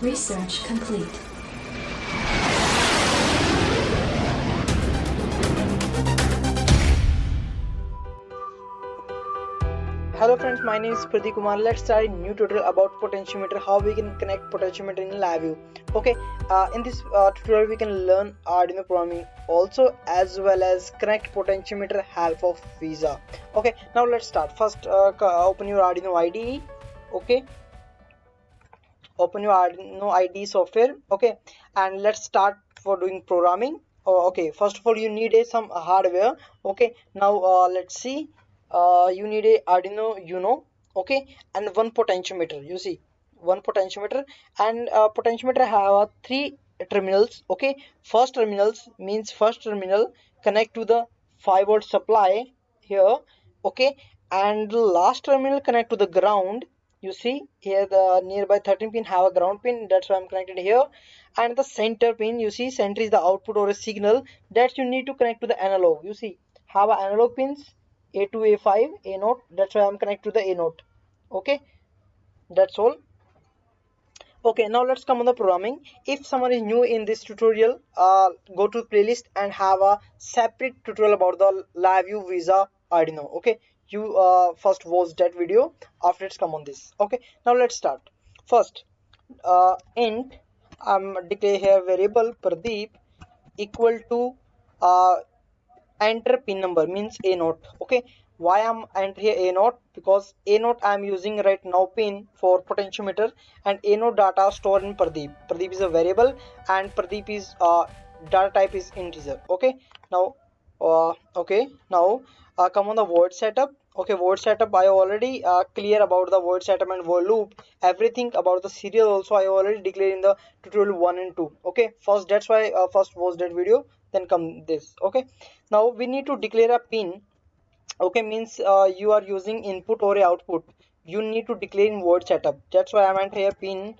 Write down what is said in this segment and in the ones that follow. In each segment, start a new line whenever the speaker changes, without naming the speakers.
Research complete.
Hello friends, my name is Pradeep Kumar. Let's start a new tutorial about potentiometer, how we can connect potentiometer in LabVIEW. Okay, in this tutorial we can learn Arduino programming also, as well as connect potentiometer help of VISA. Okay, now let's start. First, open your Arduino IDE. Okay, open your Arduino IDE software. Okay, and let's start for doing programming. Okay, first of all you need some hardware. Okay, now let's see. You need a Arduino Uno. Okay, and one potentiometer. You see, one potentiometer, and potentiometer have three terminals. Okay, first terminals means first terminal connect to the 5-volt supply here. Okay, and the last terminal connect to the ground. You see here the nearby 13 pin have a ground pin, that's why I'm connected here. And the center pin, you see center is the output or a signal that you need to connect to the analog. You see have a analog pins A2, A5, A0, that's why I'm connected to the A0. Okay, that's all. Okay, now let's come on the programming. If someone is new in this tutorial, go to playlist and have a separate tutorial about the LabVIEW VISA Arduino. Okay, you first watch that video, after it's come on this. Okay, now let's start. First, int declare here variable Pradeep equal to uh, enter pin number means A0. Okay, why I'm enter here A0? Because A0 I'm using right now pin for potentiometer, and A0 data stored in Pradeep. Pradeep is a variable and Pradeep is data type is integer. Okay, now come on the word setup. Okay, word setup I already clear about the word setup and word loop. Everything about the serial also I already declared in the tutorial 1 and 2. Okay, first that's why first watch that video, then come this. Okay, now we need to declare a pin. Okay, means you are using input or a output, you need to declare in word setup. That's why I'm entering here pin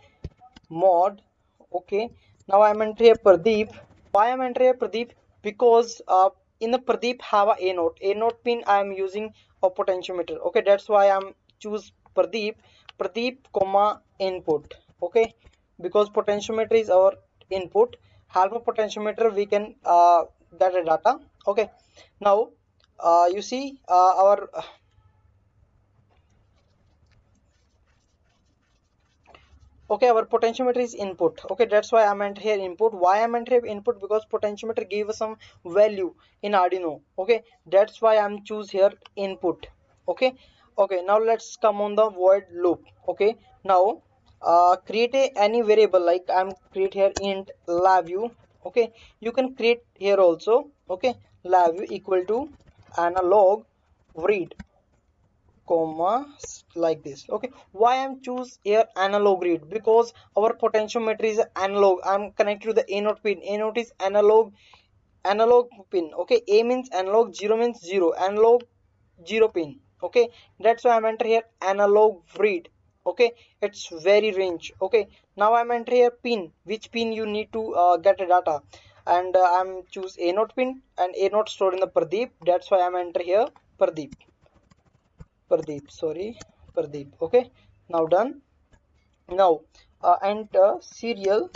mod. Okay, now I'm entering here Pradeep. Why I'm entering here Pradeep? Because in the Pradeep have a note pin I am using a potentiometer. Okay, that's why I'm choose Pradeep comma input. Okay, because potentiometer is our input, half a potentiometer we can get a data. Okay, now you see our okay, our potentiometer is input. Okay, that's why I meant here input. Why I meant here input? Because potentiometer gave us some value in Arduino. Okay, that's why I'm choose here input. Okay, okay, now let's come on the void loop. Okay, now create any variable, like I'm create here int LabVIEW. Okay, you can create here also. Okay, LabVIEW equal to analog read comma like this. Okay, why I'm choose here analog read? Because our potentiometer is analog. I'm connected to the A0 pin. A0 is analog pin. Okay, A means analog, 0 means 0, analog 0 pin. Okay, that's why I'm enter here analog read. Okay, it's very range. Okay, now I'm enter here pin, which pin you need to get the data, and I'm choose A0 pin, and A0 stored in the Pradeep. That's why I'm enter here Pradeep. Pradeep. Okay, now done. Now enter serial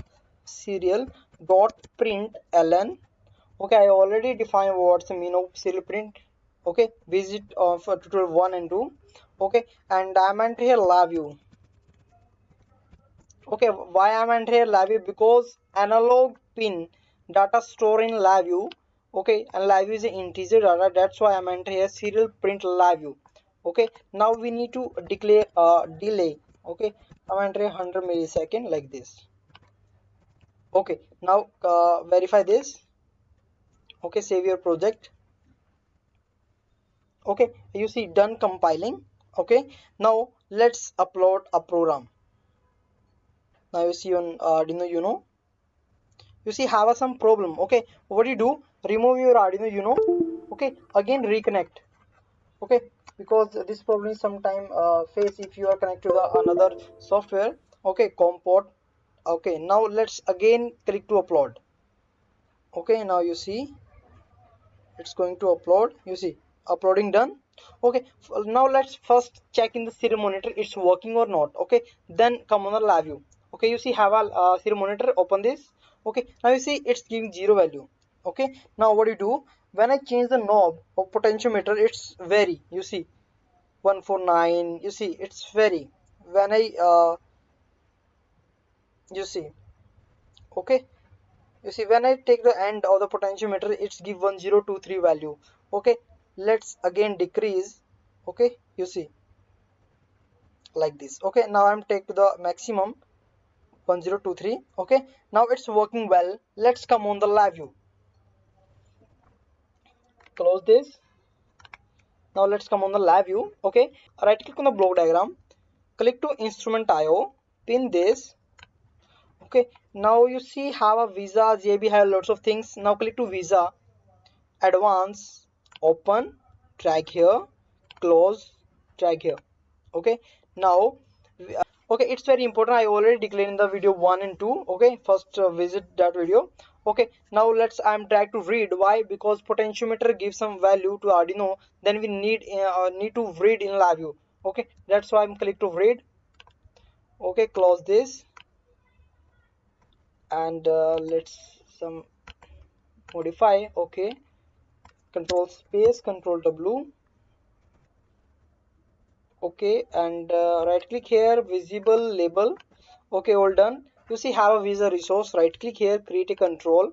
dot print ln. Okay, I already defined what's the mean of serial print. Okay, visit for tutorial 1 and 2. Okay, and I'm enter here LabVIEW. Okay, why I'm enter here LabVIEW? Because analog pin data store in LabVIEW. Okay, and LabVIEW is an integer data, that's why I'm enter here serial print LabVIEW. Okay, now we need to declare delay. Okay, I'm entering 100 millisecond like this. Okay, now verify this. Okay, save your project. Okay, you see done compiling. Okay, now let's upload a program. Now you see on Arduino Uno, you see have some problem. Okay, what do you do? Remove your Arduino Uno. Okay, again reconnect. Okay, because this problem is sometime face if you are connected to another software. Okay, comport. Okay, now let's again click to upload. Okay, now you see it's going to upload. You see uploading done. Okay, now let's first check in the serial monitor it's working or not. Okay, then come on the LabVIEW. Okay, you see have a serial monitor, open this. Okay, now you see it's giving 0 value. Okay, now what do you do? When I change the knob of potentiometer, it's vary, you see 149, you see it's vary. When I you see, okay, you see when I take the end of the potentiometer, it's give 1023 value. Okay, let's again decrease. Okay, you see like this. Okay, now I'm take to the maximum 1023. Okay, now it's working well. Let's come on the live view. Close this. Now let's come on the live view. Okay, right click on the block diagram, click to instrument IO, pin this. Okay, now you see have a visa, JB have lots of things. Now click to visa, advance, open, drag here, close, drag here. Okay, now okay, it's very important. I already declared in the video 1 and 2. Okay, first visit that video. Okay, now I'm drag to read. Why? Because potentiometer gives some value to Arduino, then we need to read in LabVIEW. Okay, that's why I'm click to read. Okay, close this, and let's some modify. Okay, control space, control W. Okay, and right click here, visible label. Okay, all done. You see have a visa resource, right click here, create a control.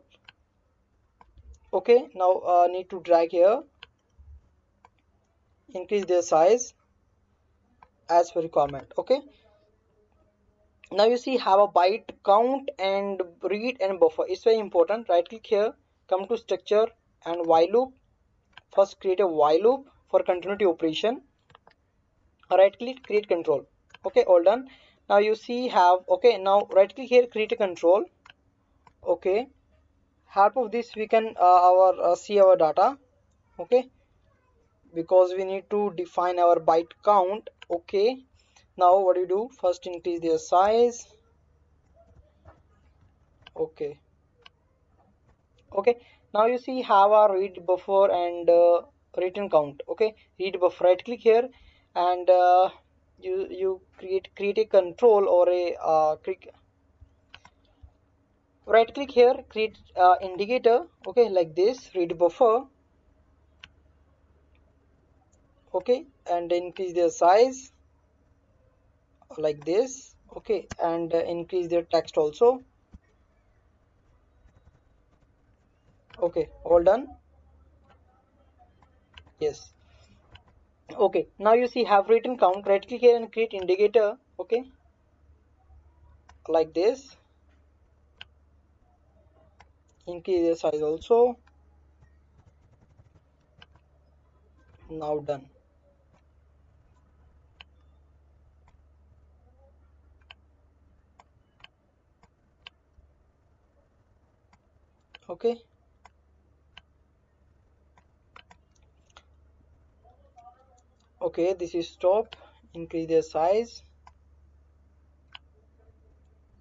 Okay, now need to drag here, increase their size as per requirement. Okay, now you see have a byte count and read and buffer. It's very important. Right click here, come to structure and while loop. First create a while loop for continuity operation. Right click, create control. Okay, all done. Now you see have, okay, now right click here, create a control. Okay, half of this we can see our data. Okay, because we need to define our byte count. Okay, now what do you do? First increase their size. Okay, okay, now you see have a read buffer and written count. Okay, read buffer, right click here, and you create a control or a right click here, create indicator. Okay, like this, read buffer. Okay, and increase their size like this. Okay, and increase their text also. Okay, all done. Yes. Okay, now you see have written count, right click here and create indicator. Okay, like this, increase the size also. Now done. Okay, okay, this is stop, increase the size,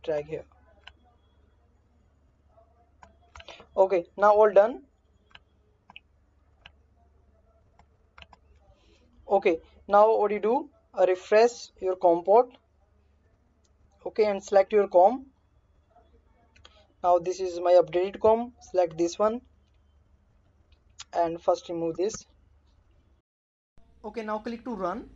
drag here. Okay, now all done. Okay, now what do you do? Refresh your COM port. Okay, and select your COM. Now this is my updated COM. Select this one and first remove this. Okay, now click to run.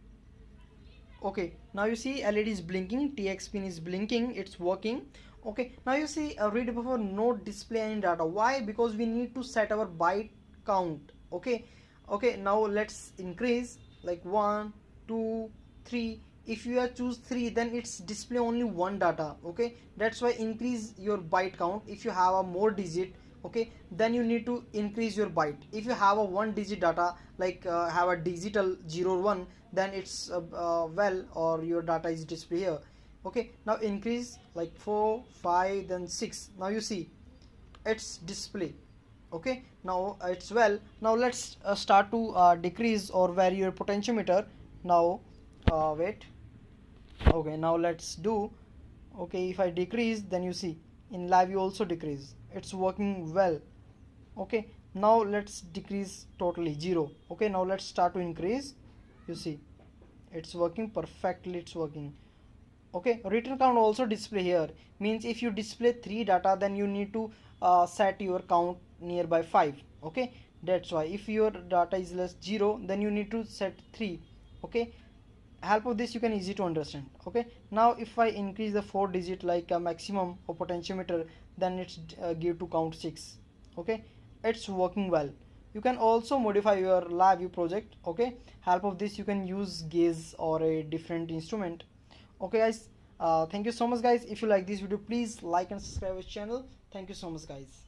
Okay, now you see LED is blinking, TX pin is blinking, it's working. Okay, now you see a read buffer not display any data. Why? Because we need to set our byte count. Okay, okay, now let's increase like 1 2 3. If you have choose 3, then it's display only one data. Okay, that's why increase your byte count. If you have a more digit, okay, then you need to increase your byte. If you have a one digit data, like have a digital 0 or 1, then it's well, or your data is display here. Okay, now increase like 4 5 then 6. Now you see it's display. Okay, now it's well. Now let's start to decrease or vary your potentiometer. Now wait. Okay, now let's do. Okay, if I decrease, then you see in live you also decrease, it's working well. Okay, now let's decrease totally 0. Okay, now let's start to increase. You see it's working perfectly, it's working. Okay, return count also display here, means if you display 3 data, then you need to set your count nearby 5. Okay, that's why if your data is less 0, then you need to set 3. Okay, help of this you can easy to understand. Okay, now if I increase the 4 digit like a maximum of potentiometer, then it's give to count 6. Okay, it's working well. You can also modify your LabVIEW project. Okay, help of this you can use gauge or a different instrument. Okay guys, thank you so much guys. If you like this video, please like and subscribe our channel. Thank you so much guys.